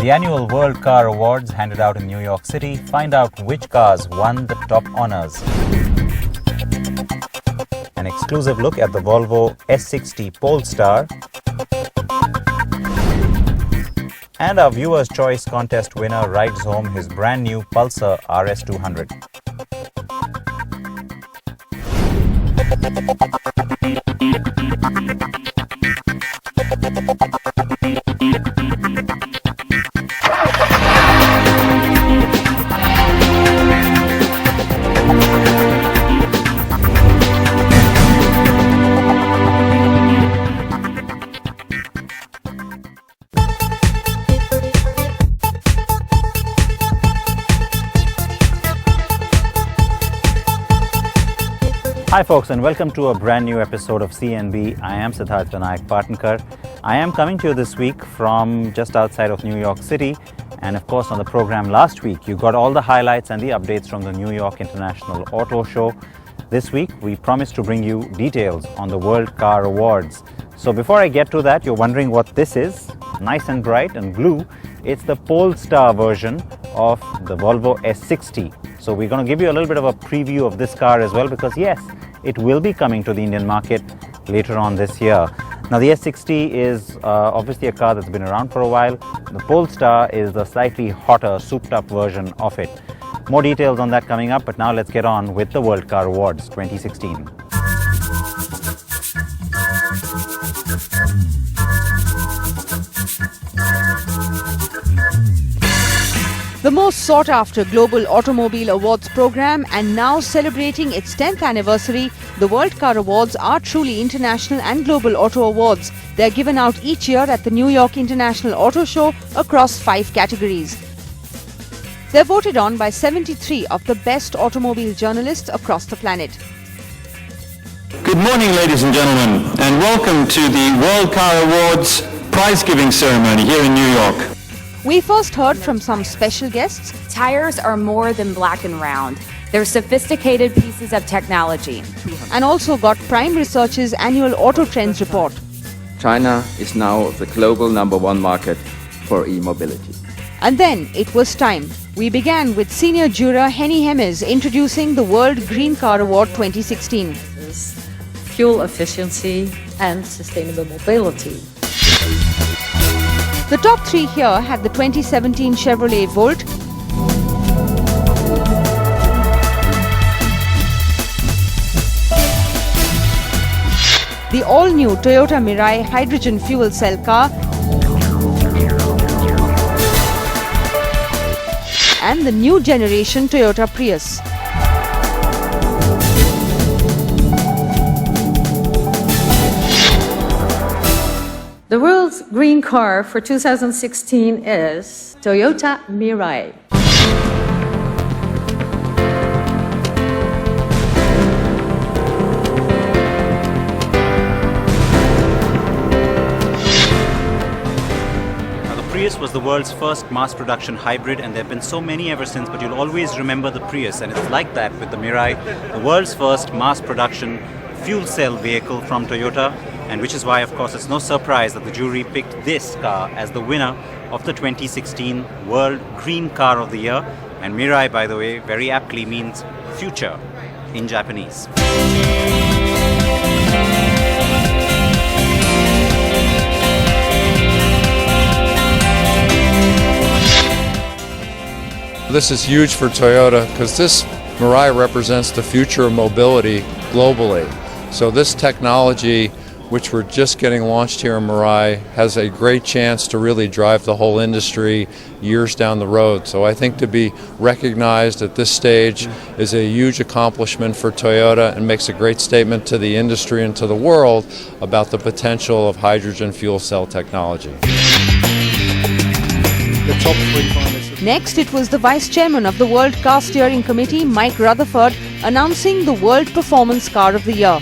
The annual World Car Awards handed out in New York City. Find out which cars won the top honors. An exclusive look at the Volvo S60 Polestar. And our Viewers Choice contest winner rides home his brand new Pulsar RS200. Hi folks, and welcome to a brand new episode of CNB. I am Siddharth Partnkar. I am coming to you this week from just outside of New York City, and of course on the program last week you got all the highlights and the updates from the New York International Auto Show. This week we promised to bring you details on the World Car Awards. So before I get to that, you're wondering what this is. Nice and bright and blue. It's the Polestar version of the Volvo S60. So we're going to give you a little bit of a preview of this car as well, because yes, it will be coming to the Indian market later on this year. Now the S60 is obviously a car that's been around for a while. The Polestar is the slightly hotter, souped up version of it. More details on that coming up, but now let's get on with the World Car Awards 2016. The most sought-after global automobile awards program, and now celebrating its 10th anniversary, the World Car Awards are truly international and global auto awards. They are given out each year at the New York International Auto Show across 5 categories. They are voted on by 73 of the best automobile journalists across the planet. Good morning, ladies and gentlemen, and welcome to the World Car Awards prize-giving ceremony here in New York. We first heard from some special guests. Tires are more than black and round. They're sophisticated pieces of technology. And also got Prime Research's annual Auto Trends report. China is now the global #1 market for e-mobility. And then it was time. We began with senior juror Henny Hemmes introducing the World Green Car Award 2016. Fuel efficiency and sustainable mobility. The top 3 here had the 2017 Chevrolet Volt, the all-new Toyota Mirai hydrogen fuel cell car, and the new generation Toyota Prius. The world's green car for 2016 is Toyota Mirai. Prius was the world's first mass production hybrid, and there have been so many ever since, but you'll always remember the Prius, and it's like that with the Mirai, the world's first mass production fuel cell vehicle from Toyota, and which is why, of course, it's no surprise that the jury picked this car as the winner of the 2016 World Green Car of the Year. And Mirai, by the way, very aptly means future in Japanese. This is huge for Toyota because this Mirai represents the future of mobility globally. So this technology, which we're just getting launched here in Mirai, has a great chance to really drive the whole industry years down the road. So I think to be recognized at this stage is a huge accomplishment for Toyota and makes a great statement to the industry and to the world about the potential of hydrogen fuel cell technology. The top 3 finalists. Next, it was the Vice Chairman of the World Car Steering Committee, Mike Rutherford, announcing the World Performance Car of the Year.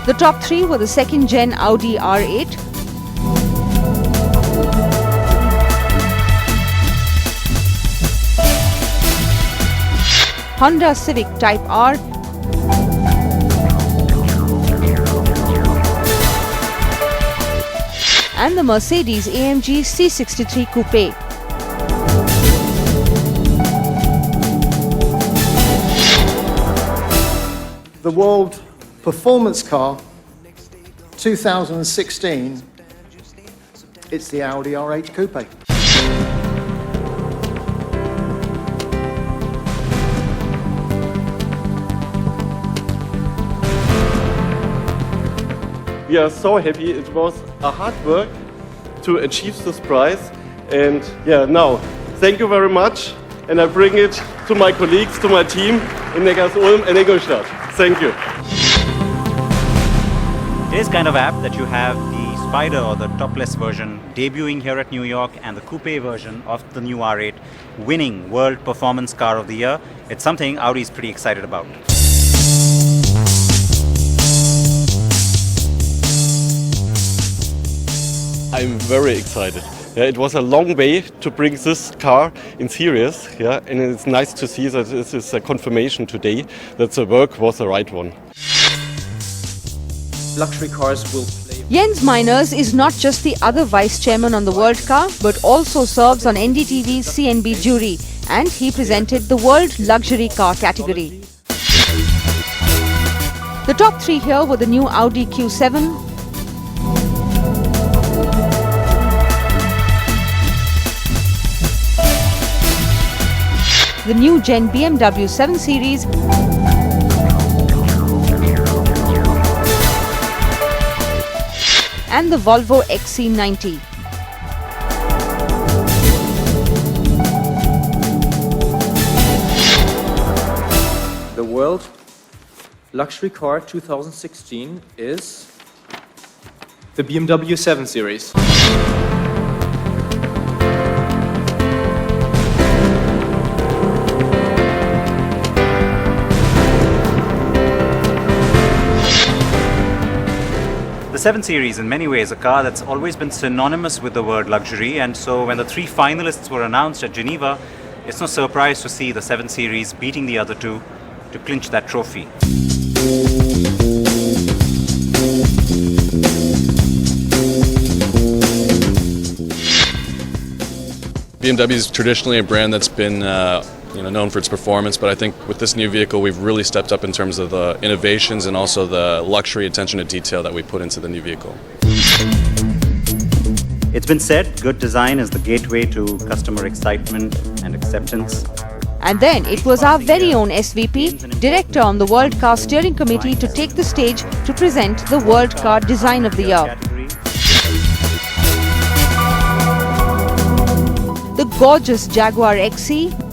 The top 3 were the second-gen Audi R8, Honda Civic Type R, and the Mercedes-AMG C63 Coupe. The World Performance Car 2016, it's the Audi R8 Coupe. We are so happy. It was a hard work to achieve this prize. And yeah, now, thank you very much. And I bring it to my colleagues, to my team in Neckarsulm and Ingolstadt. Thank you. It is kind of apt that you have the Spider or the topless version debuting here at New York and the coupe version of the new R8 winning World Performance Car of the Year. It's something Audi is pretty excited about. I'm very excited. Yeah, it was a long way to bring this car in series, yeah, and it's nice to see that this is a confirmation today that the work was the right one. Luxury cars will play. Jens Meiners is not just the other vice chairman on the World Car, but also serves on NDTV's CNB jury, and he presented the World Luxury Car category. The top three here were the new Audi Q7, the new Gen BMW 7 Series, and the Volvo XC90. The World Luxury Car 2016 is the BMW 7 Series. The 7 Series, in many ways, a car that's always been synonymous with the word luxury, and so when the three finalists were announced at Geneva, it's no surprise to see the 7 Series beating the other two to clinch that trophy. BMW is traditionally a brand that's been known for its performance, but I think with this new vehicle we've really stepped up in terms of the innovations and also the luxury attention to detail that we put into the new vehicle. It's been said, good design is the gateway to customer excitement and acceptance. And then it was our very own SVP, Director on the World Car Steering Committee, to take the stage to present the World Car Design of the Year. The gorgeous Jaguar XE,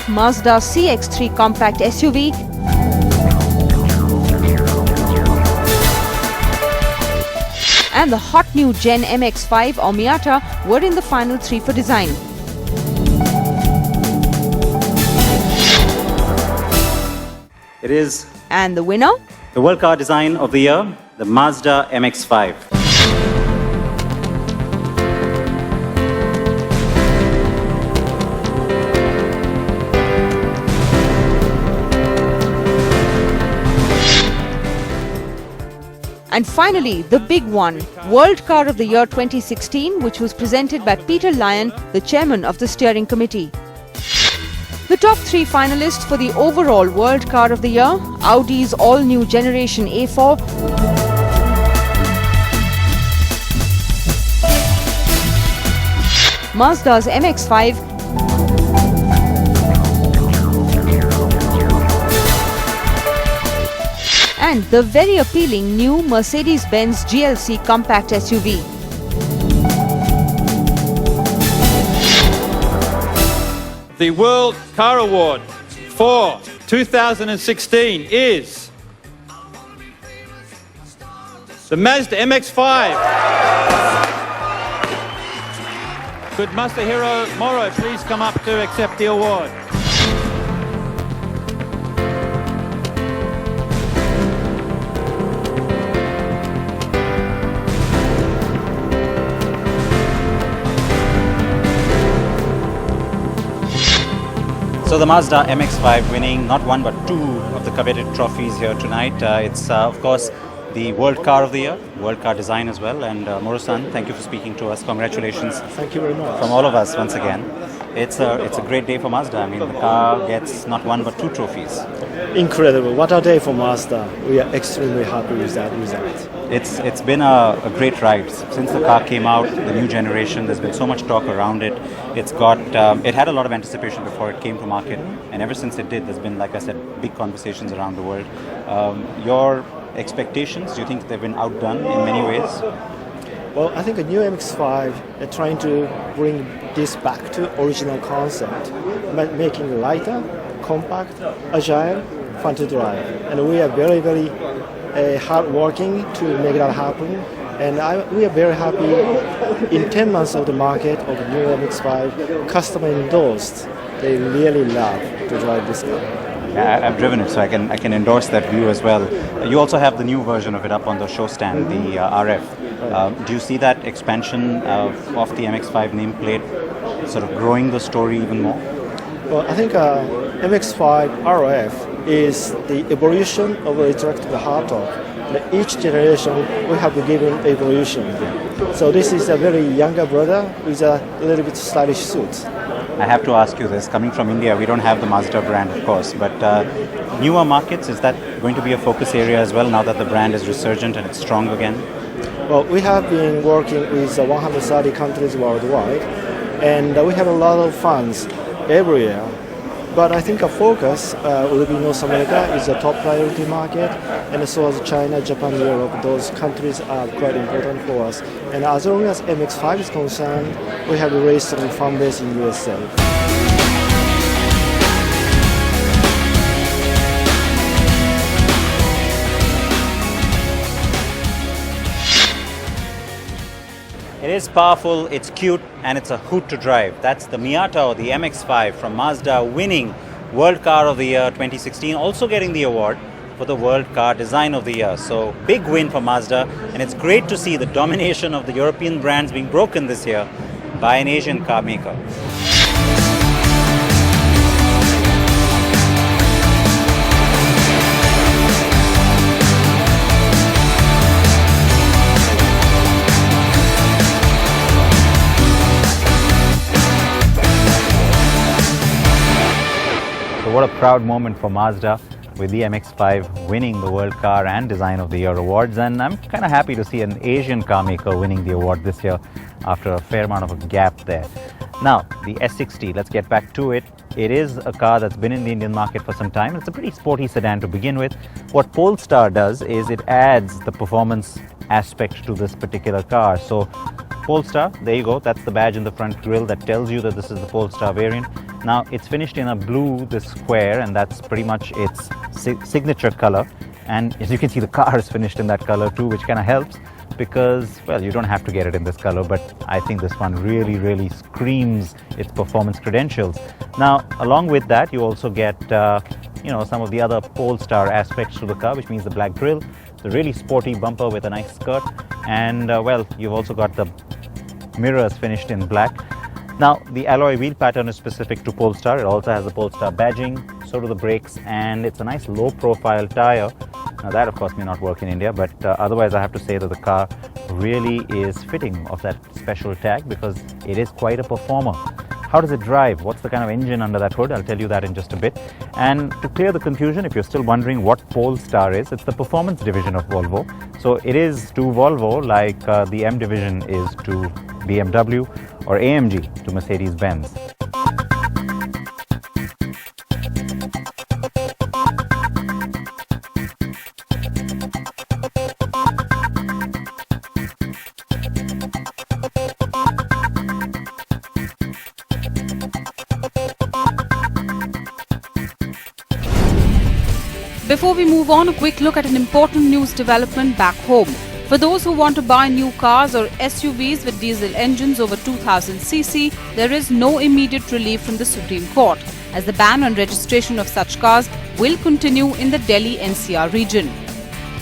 Mazda CX-3 compact SUV, and the hot new Gen MX-5 or Miata were in the final three for design. It is, And the winner? the World Car Design of the Year, the Mazda MX-5. And finally, the big one, World Car of the Year 2016, which was presented by Peter Lyon, the chairman of the steering committee. The top three finalists for the overall World Car of the Year: Audi's all-new Generation A4, Mazda's MX-5, and the very appealing new Mercedes-Benz GLC compact SUV. The World Car Award for 2016 is the Mazda MX-5. Could Masahiro Moro please come up to accept the award? So the Mazda MX-5 winning not one but two of the coveted trophies here tonight. It's of course the World Car of the Year, World Car Design as well. And Moro-san, thank you for speaking to us. Congratulations. Thank you very much. From all of us once again. It's a great day for Mazda. I mean, the car gets not one but two trophies. Incredible. What a day for Mazda. We are extremely happy with that result. It's been a great ride since the car came out, the new generation. There's been so much talk around it. It had a lot of anticipation before it came to market, and ever since it did, there's been, like I said, big conversations around the world. Your expectations, do you think they've been outdone in many ways? Well, I think a new MX-5 are trying to bring this back to original concept, making it lighter, compact, agile, fun to drive. And we are very, very hard working to make that happen. And we are very happy in 10 months of the market of the new MX-5, customer endorsed. They really love to drive this car. I've driven it, so I can endorse that view as well. You also have the new version of it up on the show stand, the RF. Do you see that expansion of the MX-5 nameplate sort of growing the story even more? Well, I think MX-5 RF is the evolution of the interactive hardtop. Each generation we have been given evolution. So this is a very younger brother with a little bit stylish suit. I have to ask you this, coming from India, we don't have the Mazda brand, of course, but newer markets, is that going to be a focus area as well now that the brand is resurgent and it's strong again? Well, we have been working with 130 countries worldwide, and we have a lot of fans everywhere. But I think a focus will be North America is a top priority market, and so as China, Japan, Europe, those countries are quite important for us. And as long as MX-5 is concerned, we have a very strong fan base in USA. It is powerful, it's cute, and it's a hoot to drive. That's the Miata or the MX-5 from Mazda winning World Car of the Year 2016, also getting the award for the World Car Design of the Year. So big win for Mazda, and it's great to see the domination of the European brands being broken this year by an Asian car maker. What a proud moment for Mazda with the MX-5 winning the World Car and Design of the Year awards, and I'm kind of happy to see an Asian car maker winning the award this year after a fair amount of a gap there. Now, the S60, let's get back to it. It is a car that's been in the Indian market for some time. It's a pretty sporty sedan to begin with. What Polestar does is it adds the performance aspect to this particular car. So Polestar, there you go, that's the badge in the front grille that tells you that this is the Polestar variant. Now it's finished in a blue, this square, and that's pretty much its signature color. And as you can see, the car is finished in that color too, which kind of helps because, well, you don't have to get it in this color, but I think this one really, really screams its performance credentials. Now, along with that, you also get, some of the other Polestar aspects to the car, which means the black grille, the really sporty bumper with a nice skirt, and you've also got the mirrors finished in black. Now, the alloy wheel pattern is specific to Polestar. It also has the Polestar badging, so do the brakes, and it's a nice low-profile tire. Now, that, of course, may not work in India, but otherwise, I have to say that the car really is fitting of that special tag because it is quite a performer. How does it drive? What's the kind of engine under that hood? I'll tell you that in just a bit. And to clear the confusion, if you're still wondering what Polestar is, it's the performance division of Volvo. So it is to Volvo like the M division is to BMW or AMG to Mercedes-Benz. Before we move on, a quick look at an important news development back home. For those who want to buy new cars or SUVs with diesel engines over 2000 cc, there is no immediate relief from the Supreme Court, as the ban on registration of such cars will continue in the Delhi NCR region.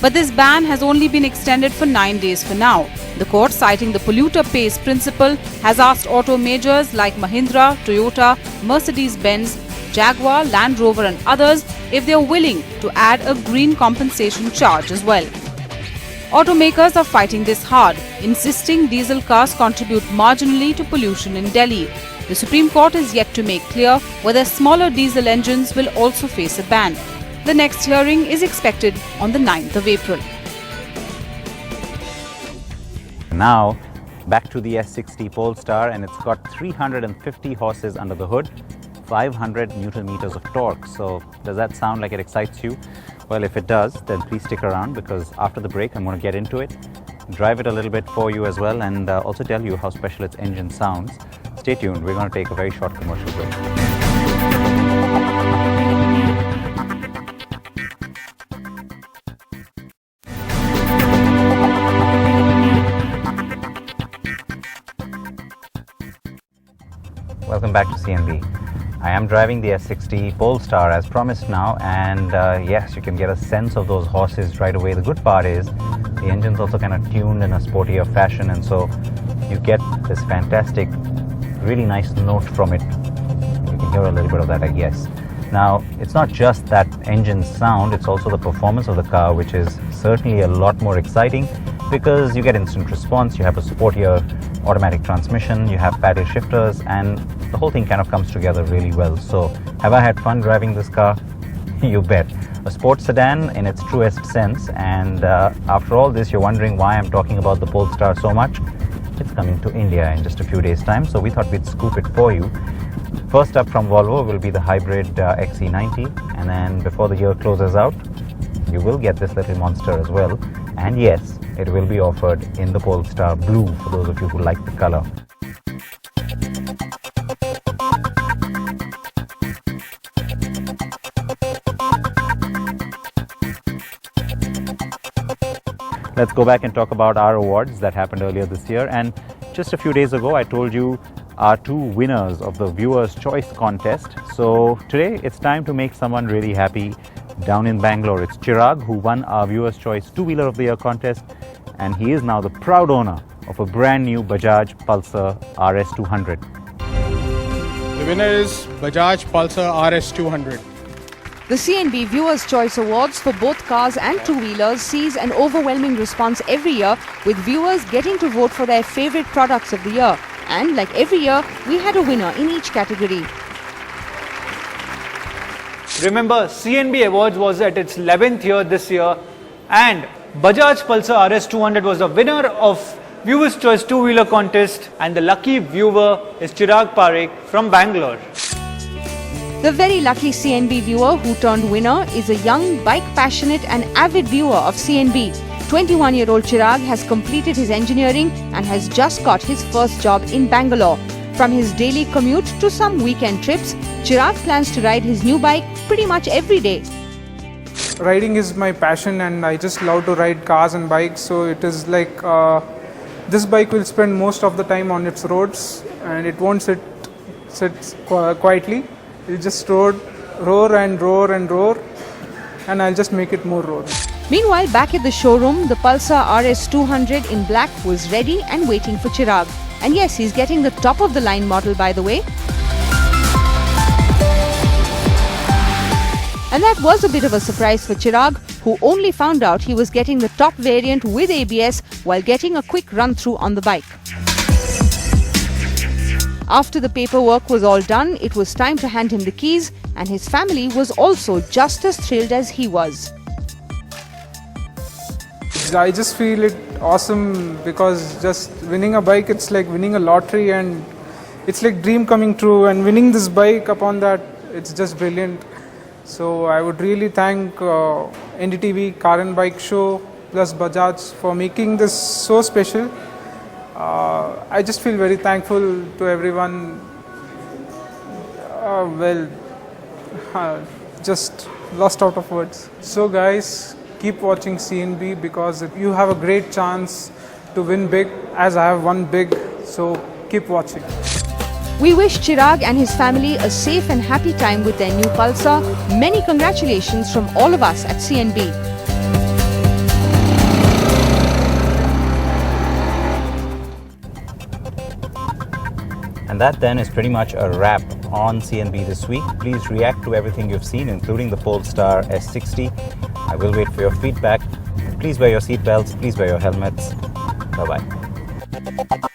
But this ban has only been extended for 9 days for now. The court, citing the polluter pays principle, has asked auto majors like Mahindra, Toyota, Mercedes-Benz, Jaguar, Land Rover and others if they are willing to add a green compensation charge as well. Automakers are fighting this hard, insisting diesel cars contribute marginally to pollution in Delhi. The Supreme Court is yet to make clear whether smaller diesel engines will also face a ban. The next hearing is expected on the 9th of April. Now, back to the S60 Polestar, and it's got 350 horses under the hood, 500 Newton meters of torque. So does that sound like it excites you? Well, if it does, then please stick around, because after the break I'm going to get into it, drive it a little bit for you as well, and also tell you how special its engine sounds. Stay tuned, we're going to take a very short commercial break. Welcome back to CNB. I am driving the S60 Polestar as promised now, and yes, you can get a sense of those horses right away. The good part is the engine's also kind of tuned in a sportier fashion, and so you get this fantastic, really nice note from it. You can hear a little bit of that, I guess. Now, it's not just that engine sound, it's also the performance of the car, which is certainly a lot more exciting, because you get instant response, you have a sportier automatic transmission, you have paddle shifters, and the whole thing kind of comes together really well. So, have I had fun driving this car? You bet. A sports sedan in its truest sense, and after all this, you're wondering why I'm talking about the Polestar so much. It's coming to India in just a few days' time, so we thought we'd scoop it for you. First up from Volvo will be the hybrid XC90, and then before the year closes out, you will get this little monster as well. And yes, it will be offered in the Polestar Blue for those of you who like the color. Let's go back and talk about our awards that happened earlier this year. And just a few days ago, I told you our two winners of the Viewers Choice contest. So today it's time to make someone really happy down in Bangalore. It's Chirag, who won our Viewers Choice Two-Wheeler of the Year contest, and he is now the proud owner of a brand new Bajaj Pulsar RS 200. The winner is Bajaj Pulsar RS 200. The CNB Viewers Choice Awards for both cars and two-wheelers sees an overwhelming response every year, with viewers getting to vote for their favourite products of the year. And like every year, we had a winner in each category. Remember, CNB Awards was at its 11th year this year, and Bajaj Pulsar RS 200 was the winner of Viewers Choice Two-Wheeler contest, and the lucky viewer is Chirag Parekh from Bangalore. The very lucky CNB viewer who turned winner is a young, bike-passionate and avid viewer of CNB. 21-year-old Chirag has completed his engineering and has just got his first job in Bangalore. From his daily commute to some weekend trips, Chirag plans to ride his new bike pretty much every day. Riding is my passion, and I just love to ride cars and bikes, so it is like this bike will spend most of the time on its roads, and it won't sit quietly. It'll just roar and roar and roar, and I'll just make it more roar. Meanwhile, back at the showroom, the Pulsar RS 200 in black was ready and waiting for Chirag. And yes, he's getting the top of the line model, by the way. And that was a bit of a surprise for Chirag, who only found out he was getting the top variant with ABS while getting a quick run through on the bike. After the paperwork was all done, it was time to hand him the keys, and his family was also just as thrilled as he was. I just feel it awesome, because just winning a bike, it's like winning a lottery, and it's like dream coming true, and winning this bike upon that, it's just brilliant. So I would really thank NDTV Car and Bike Show plus Bajaj for making this so special. I just feel very thankful to everyone. Just lost out of words. So guys, keep watching CNB, because you have a great chance to win big, as I have won big. So keep watching. We wish Chirag and his family a safe and happy time with their new Pulsar. Many congratulations from all of us at CNB. And that then is pretty much a wrap on CNB this week. Please react to everything you've seen, including the Polestar S60. I will wait for your feedback. Please wear your seatbelts. Please wear your helmets. Bye-bye.